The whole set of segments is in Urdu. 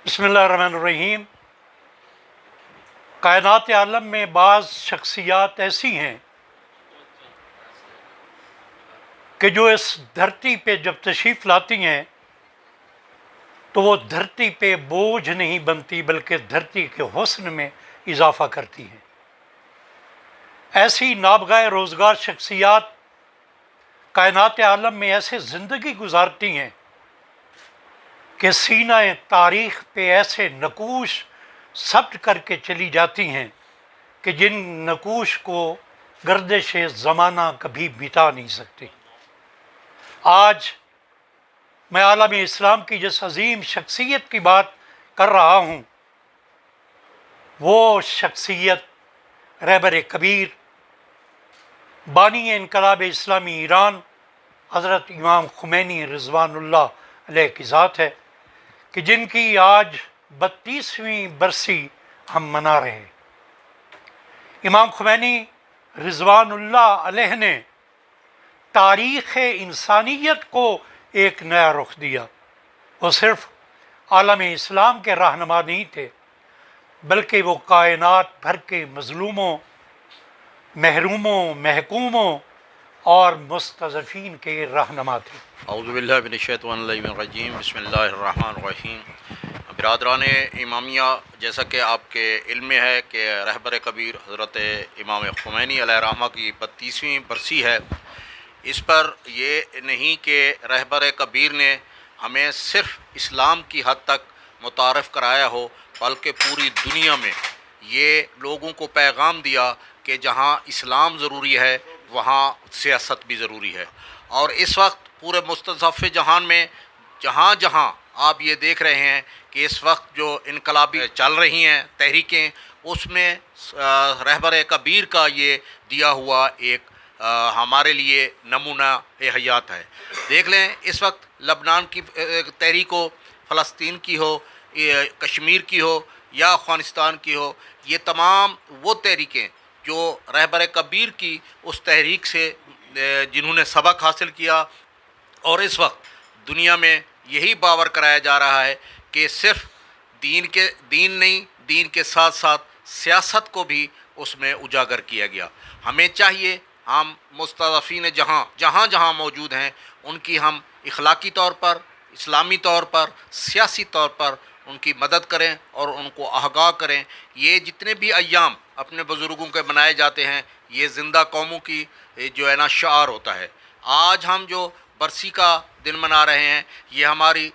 بسم اللہ الرحمن الرحیم۔ کائنات عالم میں بعض شخصیات ایسی ہیں کہ جو اس دھرتی پہ جب تشریف لاتی ہیں تو وہ دھرتی پہ بوجھ نہیں بنتی بلکہ دھرتی کے حسن میں اضافہ کرتی ہیں۔ ایسی نابغہ روزگار شخصیات کائنات عالم میں ایسے زندگی گزارتی ہیں کہ سینہ تاریخ پہ ایسے نقوش ثبت کر کے چلی جاتی ہیں کہ جن نقوش کو گردش زمانہ کبھی مٹا نہیں سکتی۔ آج میں عالم اسلام کی جس عظیم شخصیت کی بات کر رہا ہوں وہ شخصیت رہبر کبیر، بانی انقلاب اسلامی ایران، حضرت امام خمینی رضوان اللہ علیہ کی ذات ہے کہ جن کی آج 32ویں برسی ہم منا رہے ہیں۔ امام خمینی رضوان اللہ علیہ نے تاریخ انسانیت کو ایک نیا رخ دیا۔ وہ صرف عالم اسلام کے رہنما نہیں تھے بلکہ وہ کائنات بھر کے مظلوموں، محروموں، محکوموں اور مستضعفین کے رہنما تھے۔ اعوذ باللہ من الشیطان الرجیم، بسم اللہ الرحمن الرحیم۔ برادران امامیہ، جیسا کہ آپ کے علم میں ہے کہ رہبر کبیر حضرت امام خمینی علیہ الرحمہ کی 32ویں برسی ہے۔ اس پر یہ نہیں کہ رہبر کبیر نے ہمیں صرف اسلام کی حد تک متعارف کرایا ہو بلکہ پوری دنیا میں یہ لوگوں کو پیغام دیا کہ جہاں اسلام ضروری ہے وہاں سیاست بھی ضروری ہے۔ اور اس وقت پورے مستضعف جہان میں جہاں جہاں آپ یہ دیکھ رہے ہیں کہ اس وقت جو انقلابی چل رہی ہیں تحریکیں، اس میں رہبر کبیر کا یہ دیا ہوا ایک ہمارے لیے نمونہ حیات ہے۔ دیکھ لیں اس وقت لبنان کی تحریک ہو، فلسطین کی ہو، کشمیر کی ہو یا افغانستان کی ہو، یہ تمام وہ تحریکیں جو رہبر کبیر کی اس تحریک سے جنہوں نے سبق حاصل کیا، اور اس وقت دنیا میں یہی باور کرایا جا رہا ہے کہ صرف دین نہیں، دین کے ساتھ ساتھ سیاست کو بھی اس میں اجاگر کیا گیا۔ ہمیں چاہیے ہم مستضعفین جہاں موجود ہیں ان کی ہم اخلاقی طور پر، اسلامی طور پر، سیاسی طور پر ان کی مدد کریں اور ان کو آگاہ کریں۔ یہ جتنے بھی ایام اپنے بزرگوں کے منائے جاتے ہیں یہ زندہ قوموں کی جو ہے نا شعار ہوتا ہے۔ آج ہم جو برسی کا دن منا رہے ہیں یہ ہماری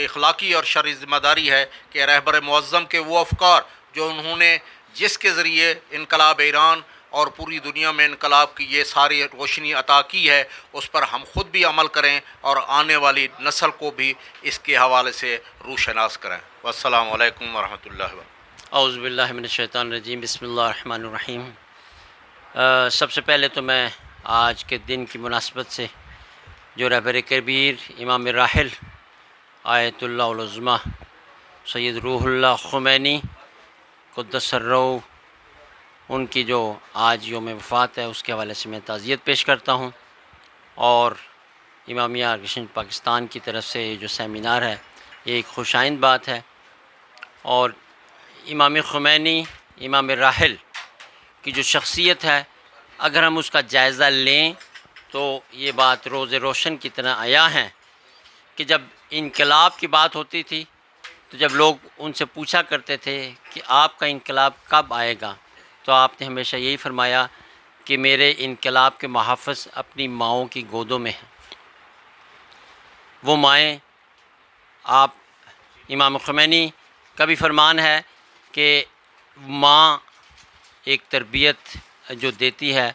اخلاقی اور شرعی ذمہ داری ہے کہ رہبر معظم کے وہ افکار جو انہوں نے جس کے ذریعے انقلاب ایران اور پوری دنیا میں انقلاب کی یہ ساری روشنی عطا کی ہے اس پر ہم خود بھی عمل کریں اور آنے والی نسل کو بھی اس کے حوالے سے روشناس کریں۔ والسلام علیکم ورحمۃ اللہ وبرکاتہ۔ اعوذ باللہ من الشیطان الرجیم، بسم اللہ الرحمن الرحیم۔ سب سے پہلے تو میں آج کے دن کی مناسبت سے جو رہبر کبیر امام راحل آیت اللہ العظمیٰ سید روح اللہ خمینی قدس سرہ ان کی جو آج یوم وفات ہے اس کے حوالے سے میں تعزیت پیش کرتا ہوں، اور امامیہ آرگنائزیشن پاکستان کی طرف سے جو سیمینار ہے یہ ایک خوش آئند بات ہے۔ اور امام خمینی امام راحل کی جو شخصیت ہے اگر ہم اس کا جائزہ لیں تو یہ بات روز روشن کی طرح عیاں ہے کہ جب انقلاب کی بات ہوتی تھی تو جب لوگ ان سے پوچھا کرتے تھے کہ آپ کا انقلاب کب آئے گا تو آپ نے ہمیشہ یہی فرمایا کہ میرے انقلاب کے محافظ اپنی ماؤں کی گودوں میں ہیں۔ وہ مائیں، آپ امام خمینی کا بھی فرمان ہے کہ ماں ایک تربیت جو دیتی ہے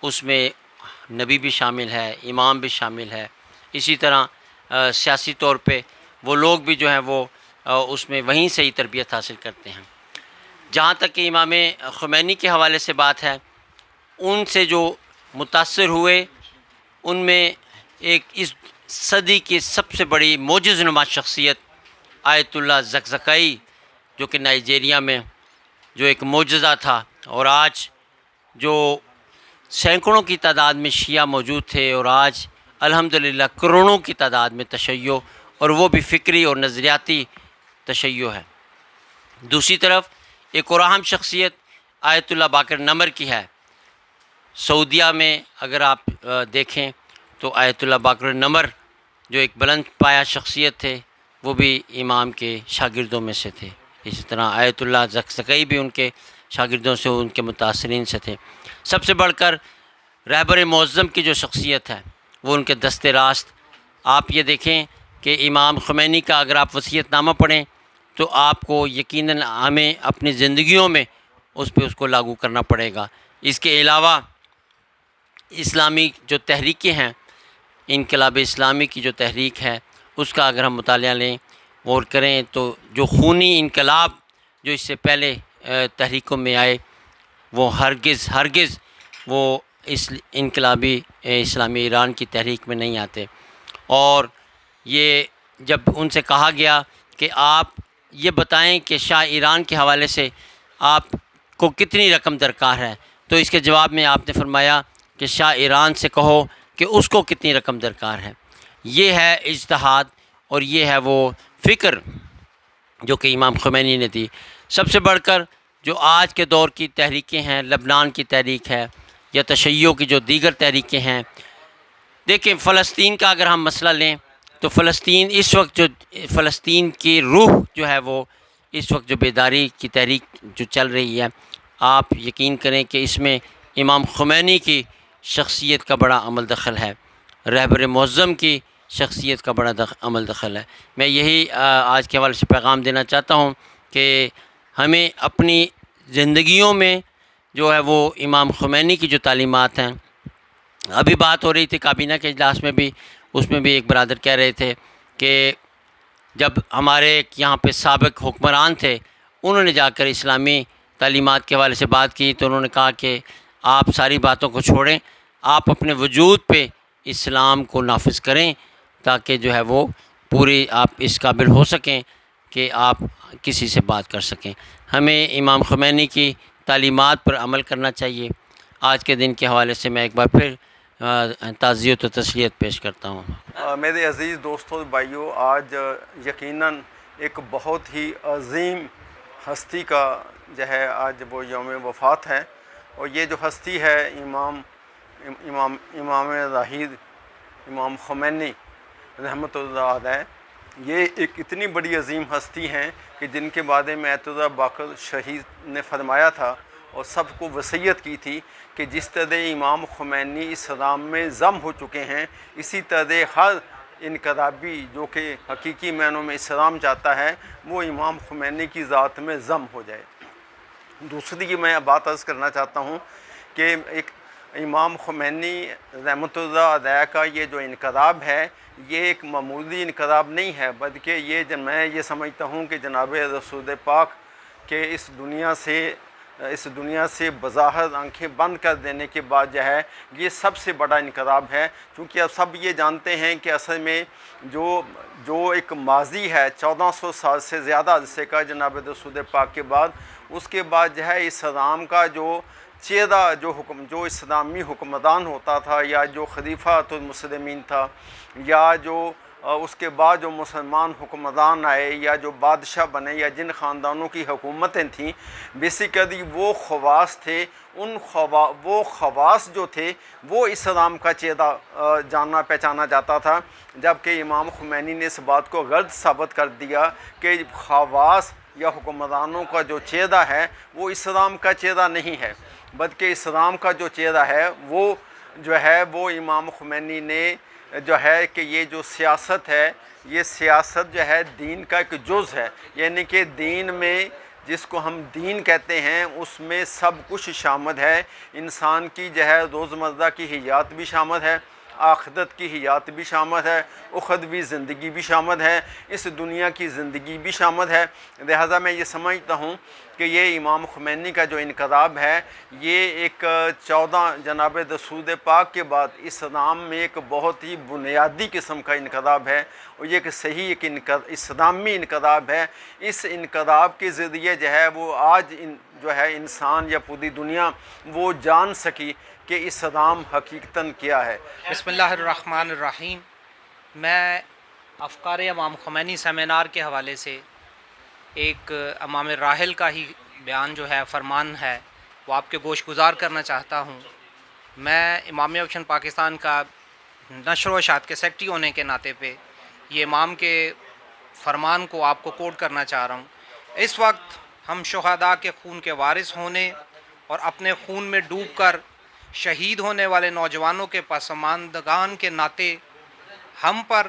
اس میں نبی بھی شامل ہے، امام بھی شامل ہے، اسی طرح سیاسی طور پہ وہ لوگ بھی جو ہیں وہ اس میں وہیں سے ہی تربیت حاصل کرتے ہیں۔ جہاں تک کہ امام خمینی کے حوالے سے بات ہے، ان سے جو متاثر ہوئے ان میں ایک اس صدی کی سب سے بڑی معجزہ نما شخصیت آیت اللہ زکزکی جو کہ نائجیریا میں جو ایک معجزہ تھا، اور آج جو سینکڑوں کی تعداد میں شیعہ موجود تھے اور آج الحمدللہ کروڑوں کی تعداد میں تشیع، اور وہ بھی فکری اور نظریاتی تشیع ہے۔ دوسری طرف ایک اور اہم شخصیت آیت اللہ باقر نمر کی ہے۔ سعودیہ میں اگر آپ دیکھیں تو آیت اللہ باقر نمر جو ایک بلند پایہ شخصیت تھے، وہ بھی امام کے شاگردوں میں سے تھے۔ اسی طرح آیت اللہ زکزکی بھی ان کے شاگردوں سے، ان کے متاثرین سے تھے۔ سب سے بڑھ کر رہبر معظم کی جو شخصیت ہے وہ ان کے دست راست۔ آپ یہ دیکھیں کہ امام خمینی کا اگر آپ وصیت نامہ پڑھیں تو آپ کو یقیناً ہمیں اپنی زندگیوں میں اس کو لاگو کرنا پڑے گا۔ اس کے علاوہ اسلامی جو تحریکیں ہیں، انقلاب اسلامی کی جو تحریک ہے، اس کا اگر ہم مطالعہ لیں، غور کریں، تو جو خونی انقلاب جو اس سے پہلے تحریکوں میں آئے، وہ ہرگز وہ اس انقلابی اسلامی ایران کی تحریک میں نہیں آتے۔ اور یہ جب ان سے کہا گیا کہ آپ یہ بتائیں کہ شاہ ایران کے حوالے سے آپ کو کتنی رقم درکار ہے، تو اس کے جواب میں آپ نے فرمایا کہ شاہ ایران سے کہو کہ اس کو کتنی رقم درکار ہے۔ یہ ہے اجتہاد اور یہ ہے وہ فکر جو کہ امام خمینی نے دی۔ سب سے بڑھ کر جو آج کے دور کی تحریکیں ہیں، لبنان کی تحریک ہے یا تشیع کی جو دیگر تحریکیں ہیں، دیکھیں فلسطین کا اگر ہم مسئلہ لیں تو فلسطین اس وقت جو فلسطین کی روح جو ہے وہ اس وقت جو بیداری کی تحریک جو چل رہی ہے، آپ یقین کریں کہ اس میں امام خمینی کی شخصیت کا بڑا عمل دخل ہے، رہبر معظم کی شخصیت کا بڑا عمل دخل ہے۔ میں یہی آج کے حوالے سے پیغام دینا چاہتا ہوں کہ ہمیں اپنی زندگیوں میں جو ہے وہ امام خمینی کی جو تعلیمات ہیں، ابھی بات ہو رہی تھی کابینہ کے اجلاس میں بھی، اس میں بھی ایک برادر کہہ رہے تھے کہ جب ہمارے یہاں پہ سابق حکمران تھے، انہوں نے جا کر اسلامی تعلیمات کے حوالے سے بات کی تو انہوں نے کہا کہ آپ ساری باتوں کو چھوڑیں، آپ اپنے وجود پہ اسلام کو نافذ کریں تاکہ جو ہے وہ پوری آپ اس قابل ہو سکیں کہ آپ کسی سے بات کر سکیں۔ ہمیں امام خمینی کی تعلیمات پر عمل کرنا چاہیے۔ آج کے دن کے حوالے سے میں ایک بار پھر تعزیت و تسلیت پیش کرتا ہوں۔ میرے عزیز دوستوں بھائیوں، آج یقیناً ایک بہت ہی عظیم ہستی کا جو ہے آج وہ یوم وفات ہے، اور یہ جو ہستی ہے امام زاہد امام خمینی رحمۃ اللہ علیہ، یہ ایک اتنی بڑی عظیم ہستی ہیں کہ جن کے بارے میں آیت اللہ باقر شہید نے فرمایا تھا اور سب کو وصیت کی تھی کہ جس طرح امام خمینی اسلام میں ضم ہو چکے ہیں، اسی طرح ہر انقلابی جو کہ حقیقی معنوں میں اسلام چاہتا ہے، وہ امام خمینی کی ذات میں ضم ہو جائے۔ دوسری میں بات عرض کرنا چاہتا ہوں کہ ایک امام خمینی رحمۃ اللہ علیہ کا یہ جو انقلاب ہے، یہ ایک معمولی انقلاب نہیں ہے، بلکہ میں یہ سمجھتا ہوں کہ جناب رسول پاک کے اس دنیا سے بظاہر آنکھیں بند کر دینے کے بعد جو ہے یہ سب سے بڑا انقلاب ہے، چونکہ اب سب یہ جانتے ہیں کہ اصل میں جو ایک ماضی ہے 1400 سال سے زیادہ عرصے کا جناب رسول پاک کے بعد، اس کے بعد جو ہے اسلام کا جو چہرہ جو اسلامی حکمران ہوتا تھا، یا جو خلیفۃ المسلمین تھا، یا جو اس کے بعد جو مسلمان حکمران آئے یا جو بادشاہ بنے یا جن خاندانوں کی حکومتیں تھیں، بیسیکلی وہ خواص تھے، وہ خواص جو تھے وہ اسلام کا چہرہ جانا پہچانا جاتا تھا، جبکہ امام خمینی نے اس بات کو غلط ثابت کر دیا کہ خواص یا حکمرانوں کا جو چہرہ ہے وہ اسلام کا چہرہ نہیں ہے، بلکہ اسلام کا جو چہرہ ہے وہ جو ہے وہ امام خمینی نے جو ہے کہ یہ جو سیاست ہے، یہ سیاست جو ہے دین کا ایک جز ہے، یعنی کہ دین میں جس کو ہم دین کہتے ہیں اس میں سب کچھ شامل ہے، انسان کی جو ہے روزمرہ کی حیات بھی شامل ہے، آخرت کی حیات بھی شامل ہے، اخروی زندگی بھی شامل ہے، اس دنیا کی زندگی بھی شامل ہے۔ لہذا میں یہ سمجھتا ہوں کہ یہ امام خمینی کا جو انقلاب ہے، یہ ایک 14 جناب رسول پاک کے بعد اسلام میں ایک بہت ہی بنیادی قسم کا انقلاب ہے، اور یہ ایک صحیح اسلامی انقلاب ہے۔ اس انقلاب کے ذریعے جو ہے وہ آج جو ہے انسان یا پوری دنیا وہ جان سکی کہ اسلام حقیقتاً کیا ہے۔ بسم اللہ الرحمن الرحیم۔ میں افکار امام خمینی سیمینار کے حوالے سے ایک امام راحل کا ہی بیان جو ہے، فرمان ہے، وہ آپ کے گوش گزار کرنا چاہتا ہوں۔ میں امامیہ مشن پاکستان کا نشر و اشاعت کے سیکرٹری ہونے کے ناطے پہ یہ امام کے فرمان کو آپ کو کوٹ کرنا چاہ رہا ہوں۔ اس وقت ہم شہداء کے خون کے وارث ہونے اور اپنے خون میں ڈوب کر شہید ہونے والے نوجوانوں کے پسماندگان کے ناطے ہم پر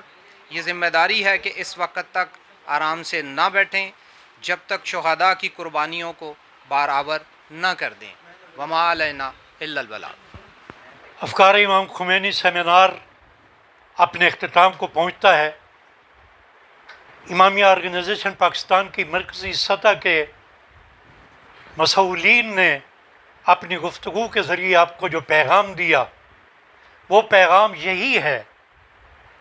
یہ ذمہ داری ہے کہ اس وقت تک آرام سے نہ بیٹھیں جب تک شہداء کی قربانیوں کو برآور نہ کر دیں۔ وما علینا الا البلاغ۔ افکار امام خمینی سیمینار اپنے اختتام کو پہنچتا ہے۔ امامیہ آرگنائزیشن پاکستان کی مرکزی سطح کے مسؤولین نے اپنی گفتگو کے ذریعے آپ کو جو پیغام دیا، وہ پیغام یہی ہے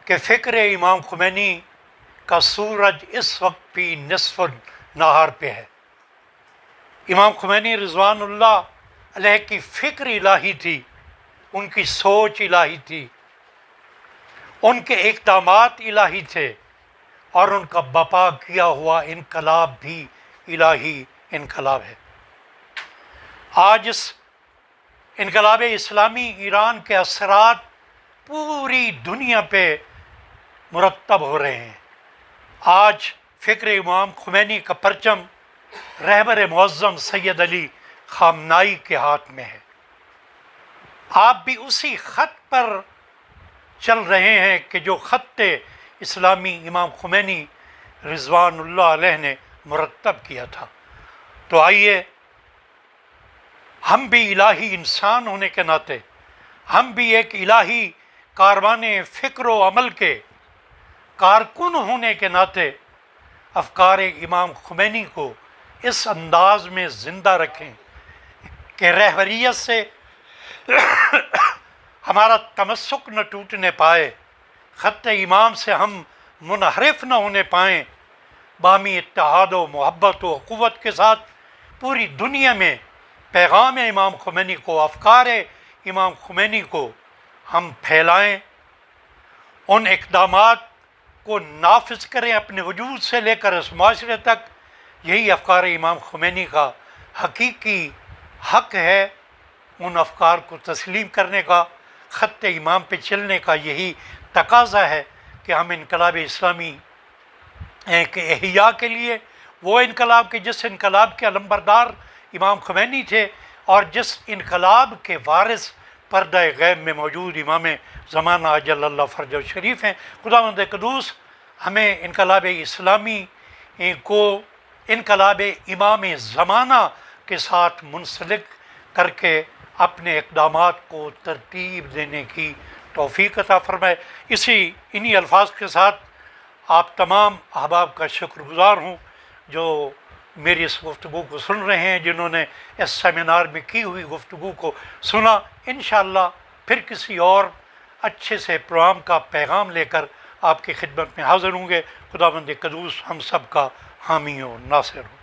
کہ فکر امام خمینی کا سورج اس وقت بھی نصف نہار پہ ہے۔ امام خمینی رضوان اللہ علیہ کی فکر الہی تھی، ان کی سوچ الہی تھی، ان کے اقدامات الہی تھے، اور ان کا بپا کیا ہوا انقلاب بھی الہی انقلاب ہے۔ آج اس انقلاب اسلامی ایران کے اثرات پوری دنیا پہ مرتب ہو رہے ہیں۔ آج فکر امام خمینی کا پرچم رہبر معظم سید علی خامنائی کے ہاتھ میں ہے۔ آپ بھی اسی خط پر چل رہے ہیں کہ جو خط اسلامی امام خمینی رضوان اللہ علیہ نے مرتب کیا تھا۔ تو آئیے ہم بھی الہی انسان ہونے کے ناطے، ہم بھی ایک الہی کاروان فکر و عمل کے کارکن ہونے کے ناطے افکار امام خمینی کو اس انداز میں زندہ رکھیں کہ رہبریت سے ہمارا تمسک نہ ٹوٹنے پائے، خط امام سے ہم منحرف نہ ہونے پائیں، باہمی اتحاد و محبت و قوت کے ساتھ پوری دنیا میں پیغام امام خمینی کو، افکار امام خمینی کو ہم پھیلائیں، ان اقدامات کو نافذ کریں اپنے وجود سے لے کر اس معاشرے تک۔ یہی افکار امام خمینی کا حقیقی حق ہے، ان افکار کو تسلیم کرنے کا، خط امام پہ چلنے کا یہی تقاضا ہے کہ ہم انقلاب اسلامی کے احیاء کے لیے، وہ انقلاب کے جس انقلاب کے علمبردار امام خمینی تھے اور جس انقلاب کے وارث پردہ غیب میں موجود امام زمانہ اجل اللہ فرج و شریف ہیں، خداوند قدوس ہمیں انقلاب اسلامی کو انقلاب امام زمانہ کے ساتھ منسلک کر کے اپنے اقدامات کو ترتیب دینے کی توفیق عطا فرمائے۔ انہی الفاظ کے ساتھ آپ تمام احباب کا شکر گزار ہوں جو میری اس گفتگو کو سن رہے ہیں، جنہوں نے اس سیمینار میں کی ہوئی گفتگو کو سنا۔ انشاءاللہ پھر کسی اور اچھے سے پروگرام کا پیغام لے کر آپ کی خدمت میں حاضر ہوں گے۔ خداوند قدوس ہم سب کا حامی و ناصر ہو۔